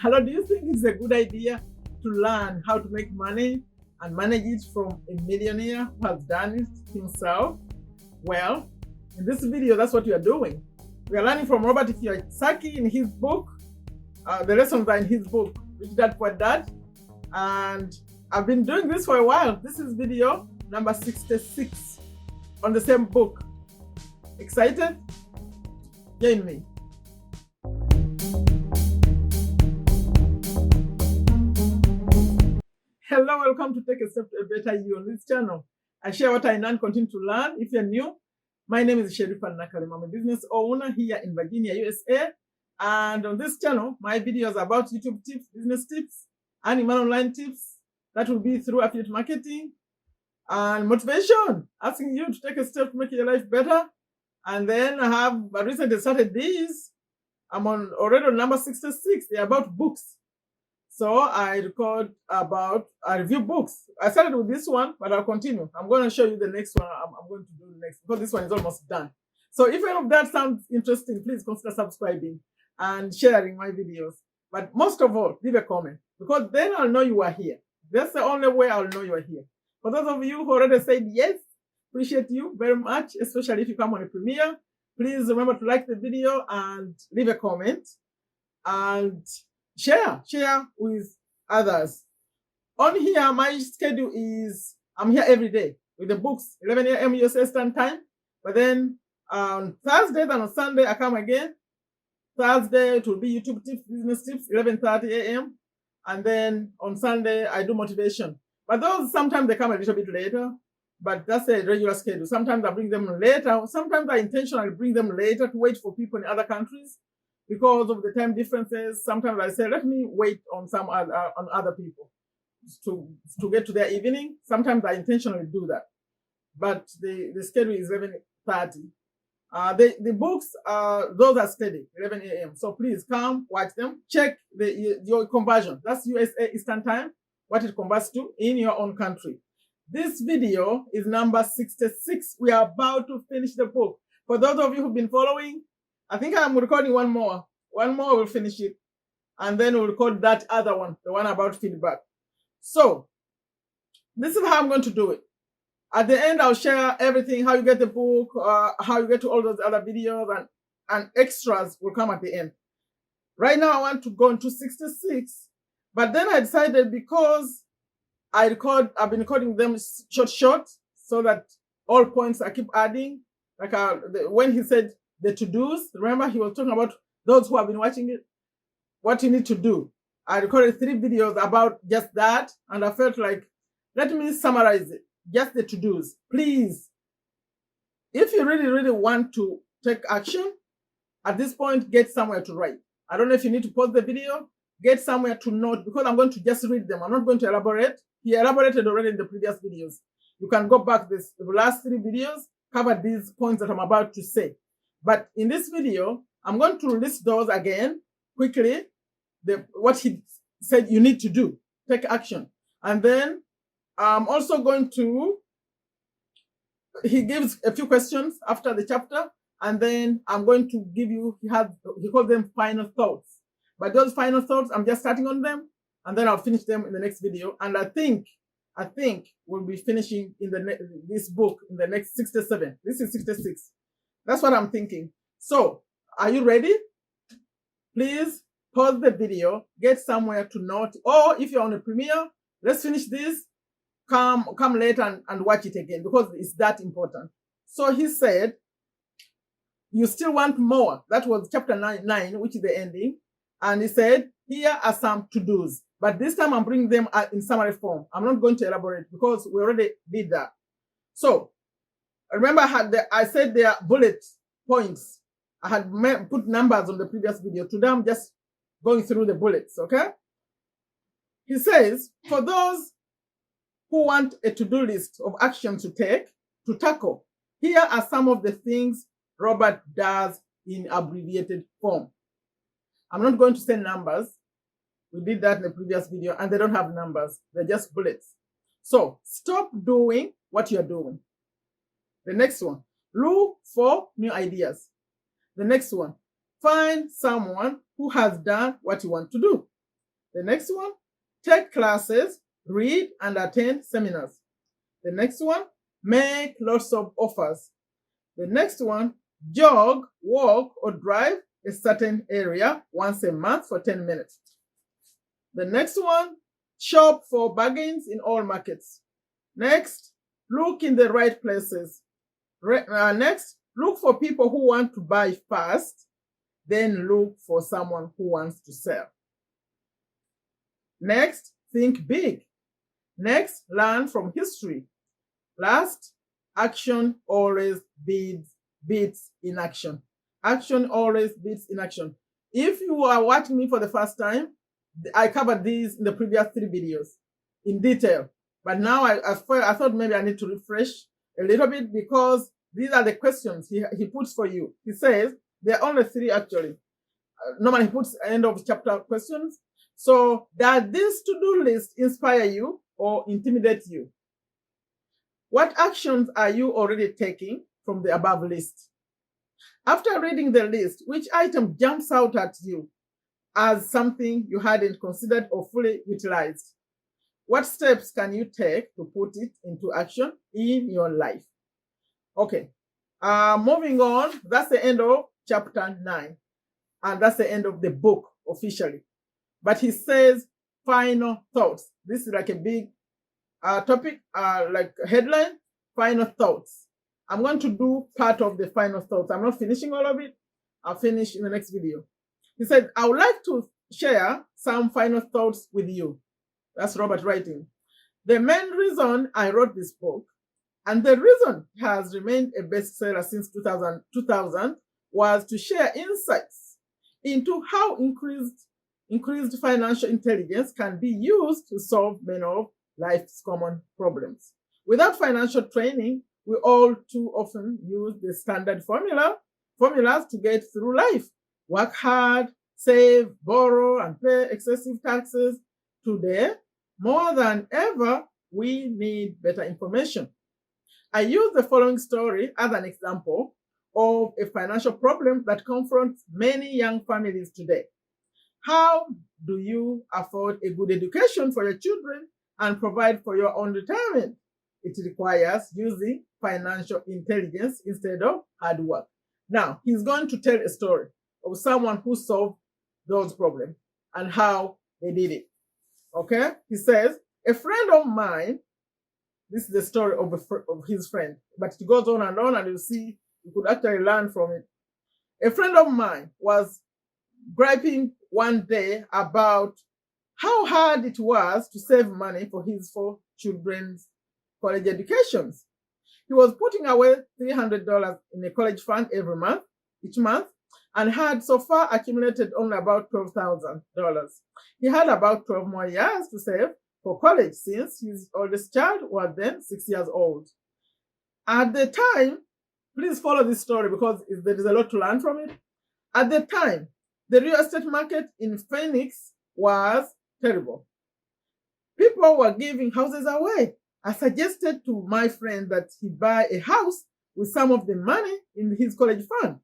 Hello, do you think it's a good idea to learn how to make money and manage it from a millionaire who has done it himself? Well, in this video, that's what we are doing. We are learning from Robert Kiyosaki in his book. The lessons are in his book, Rich Dad Poor Dad. And I've been doing this for a while. This is video number 66 on the same book. Excited? Join me. Hello, welcome to Take a Step to a Better You. On this channel, I share what I learn, continue to learn. If you're new, my name is Sherifa Nakalema. I'm a business owner here in Virginia, USA. And on this channel, my videos are about YouTube tips, business tips, and email online tips. That will be through affiliate marketing and motivation, asking you to take a step to make your life better. And then I have recently started these. I'm already on number 66. They're about books. So I review books. I started with this one, but I'll continue. I'm going to show you the next one I'm going to do next, because this one is almost done. So if any of that sounds interesting, please consider subscribing and sharing my videos. But most of all, leave a comment, because then I'll know you are here. That's the only way I'll know you are here. For those of you who already said yes, appreciate you very much, especially if you come on a premiere. Please remember to like the video and leave a comment and share with others. On here, my schedule is, I'm here every day with the books, 11 a.m. US Eastern Time. But then on Thursday and on Sunday, I come again. Thursday, it will be YouTube tips, business tips, 11:30 a.m. And then on Sunday, I do motivation. But those, sometimes they come a little bit later, but that's a regular schedule. Sometimes I bring them later. Sometimes I intentionally bring them later to wait for people in other countries because of the time differences. Sometimes I say, let me wait on other people to get to their evening. Sometimes I intentionally do that. But the schedule is 11:30. The books, those are steady, 11 a.m. So please come, watch them. Check your conversion. That's USA Eastern Time, what it converts to in your own country. This video is number 66. We are about to finish the book. For those of you who've been following, I think I'm recording one more. One more, we'll finish it. And then we'll record that other one, the one about feedback. So, this is how I'm going to do it. At the end, I'll share everything, how you get the book, how you get to all those other videos, and extras will come at the end. Right now, I want to go into 66. But then I decided, because I've been recording them short, so that all points I keep adding. Like when he said the to-dos, remember he was talking about those who have been watching it, what you need to do. I recorded 3 videos about just that, and I felt like, let me summarize it, just the to-dos. Please, if you really, really want to take action, at this point, get somewhere to write. I don't know if you need to pause the video, get somewhere to note, because I'm going to just read them. I'm not going to elaborate. He elaborated already in the previous videos. You can go back, the last 3 videos cover these points that I'm about to say. But in this video, I'm going to list those again quickly, what he said you need to do, take action. And then I'm also going to, he gives a few questions after the chapter, and then I'm going to give you, he called them final thoughts. But those final thoughts, I'm just starting on them, and then I'll finish them in the next video. And I think we'll be finishing in this book in the next 67. This is 66. That's what I'm thinking. So, are you ready? Please pause the video, get somewhere to note, or if you're on a premiere, let's finish this, come later and watch it again, because it's that important. So he said, you still want more. That was chapter 9, which is the ending. And he said, here are some to-dos. But this time I'm bringing them in summary form. I'm not going to elaborate, because we already did that. So, remember I said there are bullet points. I had put numbers on the previous video. Today I'm just going through the bullets, okay? He says, for those who want a to-do list of actions to tackle, here are some of the things Robert does in abbreviated form. I'm not going to say numbers. We did that in the previous video, and they don't have numbers. They're just bullets. So, stop doing what you're doing. The next one, look for new ideas. The next one, find someone who has done what you want to do. The next one, take classes, read and attend seminars. The next one, make lots of offers. The next one, jog, walk, or drive a certain area once a month for 10 minutes. The next one, shop for bargains in all markets. Next, look in the right places. Next, look for people who want to buy fast. Then look for someone who wants to sell. Next, think big. Next, learn from history. Last, action always beats inaction. Action always beats inaction. If you are watching me for the first time, I covered these in the previous 3 videos in detail. But now I thought maybe I need to refresh a little bit because these are the questions he puts for you. He says there are only 3 actually. Normally he puts end of chapter questions. So does this to-do list inspire you or intimidate you? What actions are you already taking from the above list? After reading the list, which item jumps out at you as something you hadn't considered or fully utilized? What steps can you take to put it into action in your life? Okay, moving on, that's the end of chapter 9. And that's the end of the book officially. But he says final thoughts. This is like a big topic, like a headline, final thoughts. I'm going to do part of the final thoughts. I'm not finishing all of it. I'll finish in the next video. He said, I would like to share some final thoughts with you. That's Robert writing. The main reason I wrote this book, and the reason it has remained a bestseller since 2000 was to share insights into how increased financial intelligence can be used to solve many of life's common problems. Without financial training, we all too often use the standard formulas to get through life. Work hard, save, borrow, and pay excessive taxes. Today, more than ever, we need better information. I use the following story as an example of a financial problem that confronts many young families today. How do you afford a good education for your children and provide for your own retirement? It requires using financial intelligence instead of hard work. Now, he's going to tell a story of someone who solved those problems and how they did it. Okay? He says, a friend of mine, this is the story of his friend, but it goes on, and you'll see you could actually learn from it. A friend of mine was griping one day about how hard it was to save money for his 4 children's college educations. He was putting away $300 in a college fund each month, and had so far accumulated only about $12,000. He had about 12 more years to save for college since his oldest child was then 6 years old. At the time, please follow this story because there is a lot to learn from it. At the time, the real estate market in Phoenix was terrible. People were giving houses away. I suggested to my friend that he buy a house with some of the money in his college fund.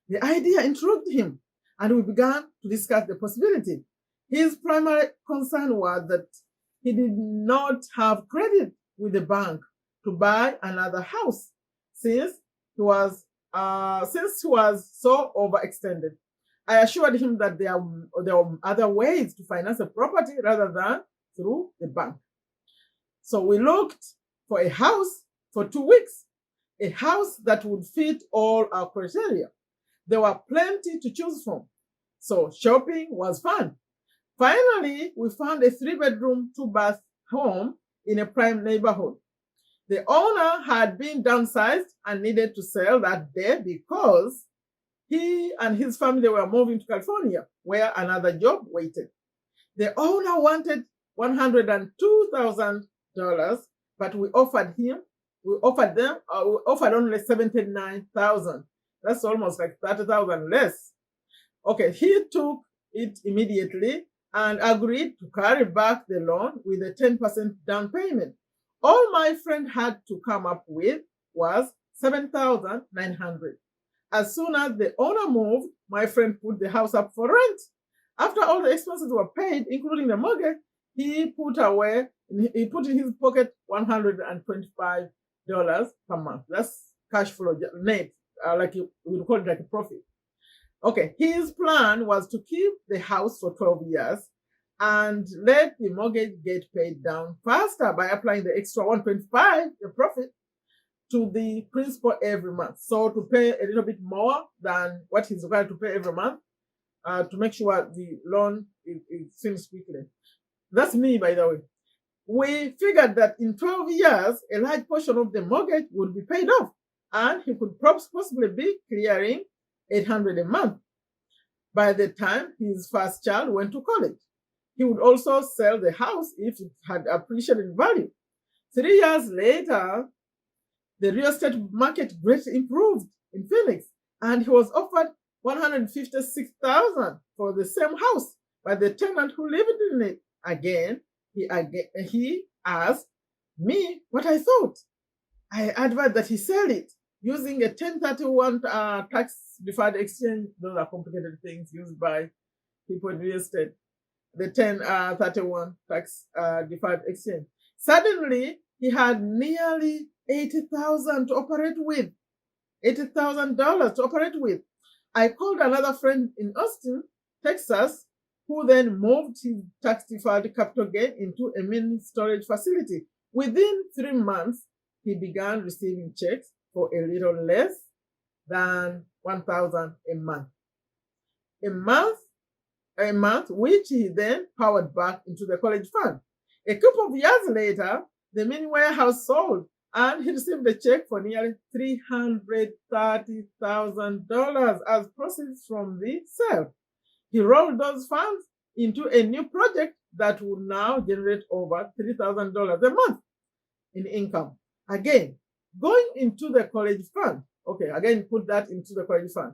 The idea intrigued him, and we began to discuss the possibility. His primary concern was that he did not have credit with the bank to buy another house since he was so overextended. I assured him that there were other ways to finance a property rather than through the bank. So we looked for a house for 2 weeks, a house that would fit all our criteria. There were plenty to choose from, so shopping was fun. Finally, we found a 3-bedroom, 2-bath home in a prime neighborhood. The owner had been downsized and needed to sell that day because he and his family were moving to California, where another job waited. The owner wanted $102,000, but we offered only $79,000. That's almost like $30,000 less. Okay, he took it immediately and agreed to carry back the loan with a 10% down payment. All my friend had to come up with was $7,900. As soon as the owner moved, my friend put the house up for rent. After all the expenses were paid, including the mortgage, he put in his pocket $125 per month. That's cash flow net, like you would call it like a profit. Okay, his plan was to keep the house for 12 years and let the mortgage get paid down faster by applying the extra 125, the profit, to the principal every month. So to pay a little bit more than what he's required to pay every month to make sure the loan is finished quickly. That's me, by the way. We figured that in 12 years, a large portion of the mortgage would be paid off, and he could possibly be clearing $800 a month by the time his first child went to college. He would also sell the house if it had appreciated in value. 3 years later, the real estate market greatly improved in Phoenix, and he was offered $156,000 for the same house by the tenant who lived in it. Again, he asked me what I thought. I advised that he sell it using a 1031 tax deferred exchange. Those are complicated things used by people in real estate. The 1031 tax deferred exchange. Suddenly, he had nearly $80,000 to operate with. $80,000 to operate with. I called another friend in Austin, Texas, who then moved his tax deferred capital gain into a mini storage facility. Within 3 months, he began receiving checks for a little less than $1,000 a month. A month, which he then powered back into the college fund. A couple of years later, the mini warehouse sold, and he received a check for nearly $330,000 as proceeds from the sale. He rolled those funds into a new project that would now generate over $3,000 a month in income. Again, going into the college fund. Okay, again, put that into the college fund.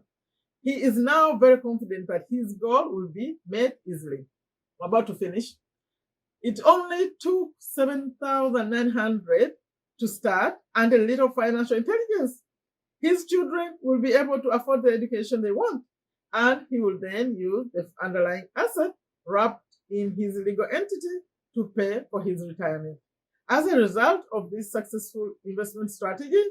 He is now very confident that his goal will be made easily. I'm about to finish. It only took $7,900 to start and a little financial intelligence. His children will be able to afford the education they want, and he will then use the underlying asset wrapped in his legal entity to pay for his retirement. As a result of this successful investment strategy,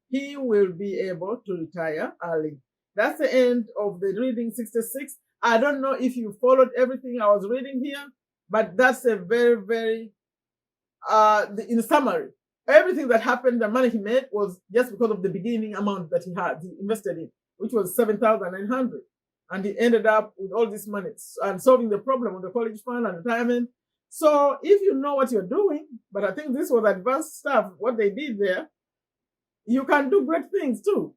he will be able to retire early. That's the end of the reading 66. I don't know if you followed everything I was reading here, but that's a very, very, in summary, everything that happened, the money he made was just because of the beginning amount that he invested in, which was $7,900. And he ended up with all this money and solving the problem of the college fund and retirement. So if you know what you're doing, but I think this was advanced stuff, what they did there, you can do great things too.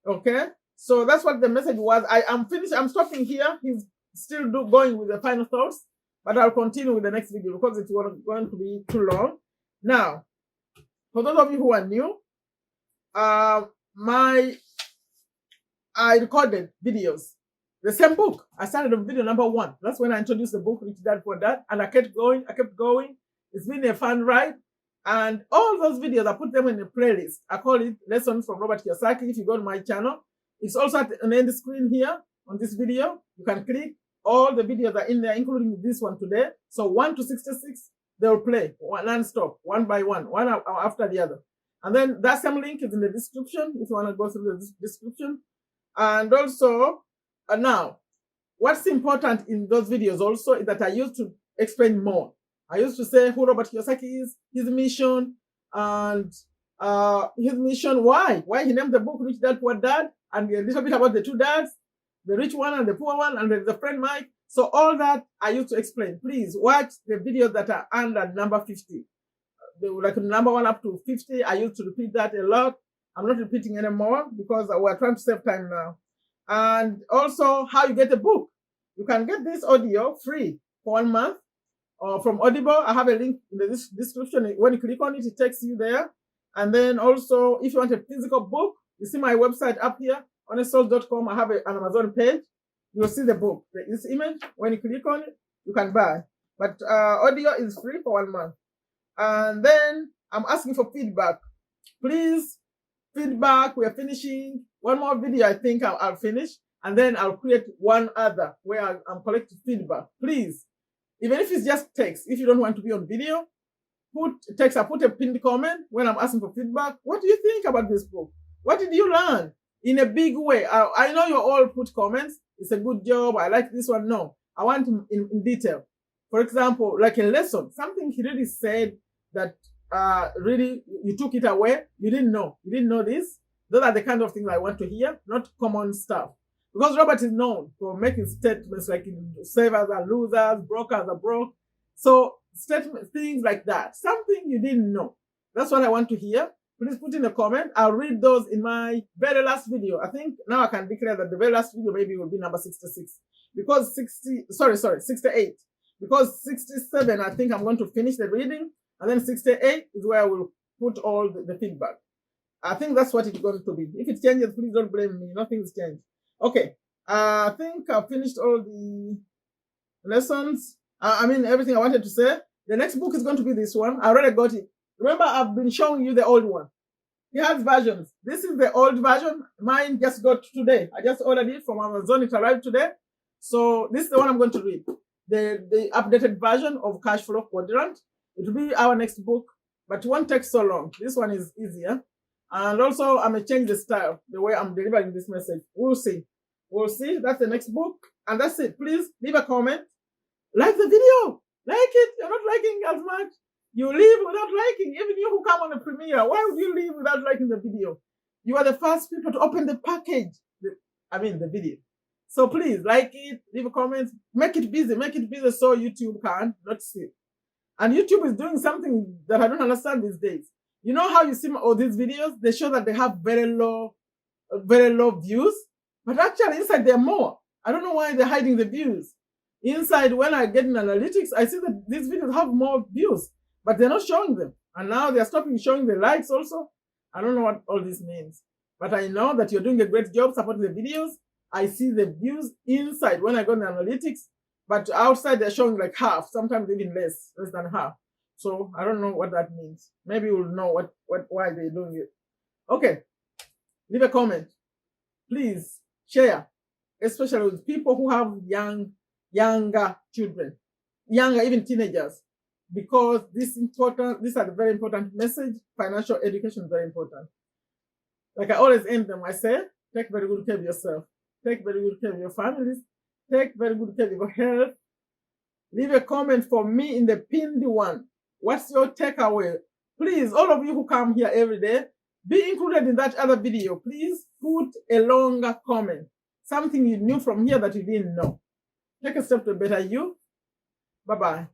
Okay? So that's what the message was. I'm finished. I'm stopping here. He's still going with the final thoughts, but I'll continue with the next video because it's going to be too long. Now, for those of you who are new, I recorded videos. The same book. I started with video number 1. That's when I introduced the book, Rich Dad Poor Dad, and I kept going. It's been a fun ride. And all those videos, I put them in a playlist. I call it Lessons from Robert Kiyosaki. If you go to my channel, it's also at the end screen here on this video. You can click. All the videos are in there, including this one today. So 1 to 66, they will play non-stop, one by one after the other. And then that same link is in the description if you want to go through the description. And also, now, what's important in those videos also is that I used to explain more. I used to say who Robert Kiyosaki is, his mission, and why he named the book Rich Dad Poor Dad, and a little bit about the two dads, the rich one and the poor one, and the friend Mike. So all that I used to explain. Please watch the videos that are under number 50. They were like number 1 up to 50. I used to repeat that a lot. I'm not repeating anymore because we're trying to save time now. And also how you get a book. You can get this audio free for 1 month or from Audible. I have a link in the description. When you click on it, it takes you there. And then also, if you want a physical book, you see my website up here, honestsoul.com. I have an Amazon page. You'll see the book. This image, when you click on it, you can buy. But audio is free for 1 month. And then I'm asking for feedback. Please, feedback. We are finishing. 1 more video, I think I'll finish. and then I'll create one other where I'm collecting feedback. Please, even if it's just text, if you don't want to be on video, put text. I put a pinned comment when I'm asking for feedback. What do you think about this book? What did you learn? In a big way. I know you all put comments. It's a good job. I like this one. No, I want in detail. For example, like a lesson, something he really said that really you took it away. You didn't know. You didn't know this. Those are the kind of things I want to hear, not common stuff. Because Robert is known for making statements like savers are losers, brokers are broke. So statements, things like that. Something you didn't know. That's what I want to hear. Please put in a comment. I'll read those in my very last video. I think now I can declare that the very last video maybe will be number 66. Because 68. Because 67, I think I'm going to finish the reading. And then 68 is where I will put all the feedback. I think that's what it's going to be. If it changes, please don't blame me. Nothing's changed. Okay. I think I've finished all the lessons. I mean, everything I wanted to say. The next book is going to be this one. I already got it. Remember, I've been showing you the old one. He has versions. This is the old version. Mine just got today. I just ordered it from Amazon. It arrived today. So this is the one I'm going to read. The updated version of Cash Flow Quadrant. It will be our next book, but it won't take so long. This one is easier. And also, I may change the style, the way I'm delivering this message. We'll see. We'll see. That's the next book. And that's it. Please leave a comment. Like the video. Like it. You're not liking as much. You leave without liking. Even you who come on a premiere, why would you leave without liking the video? You are the first people to open the package. The video. So please, like it, leave a comment, make it busy so YouTube can not see it. And YouTube is doing something that I don't understand these days. You know how you see all these videos? They show that they have very low views, but actually inside they're more. I don't know why they're hiding the views. Inside, when I get in analytics, I see that these videos have more views, but they're not showing them. And now they're stopping showing the likes also. I don't know what all this means, but I know that you're doing a great job supporting the videos. I see the views inside when I go in analytics, but outside they're showing like half, sometimes even less than half. So I don't know what that means. Maybe you'll know why they're doing it. Okay, leave a comment. Please share, especially with people who have younger children, younger even teenagers, because these are the very important message. Financial education is very important. Like I always end them, I say, take very good care of yourself. Take very good care of your families. Take very good care of your health. Leave a comment for me in the pinned one. What's your takeaway? Please, all of you who come here every day, be included in that other video. Please put a longer comment. Something you knew from here that you didn't know. Take a step to better you. Bye-bye.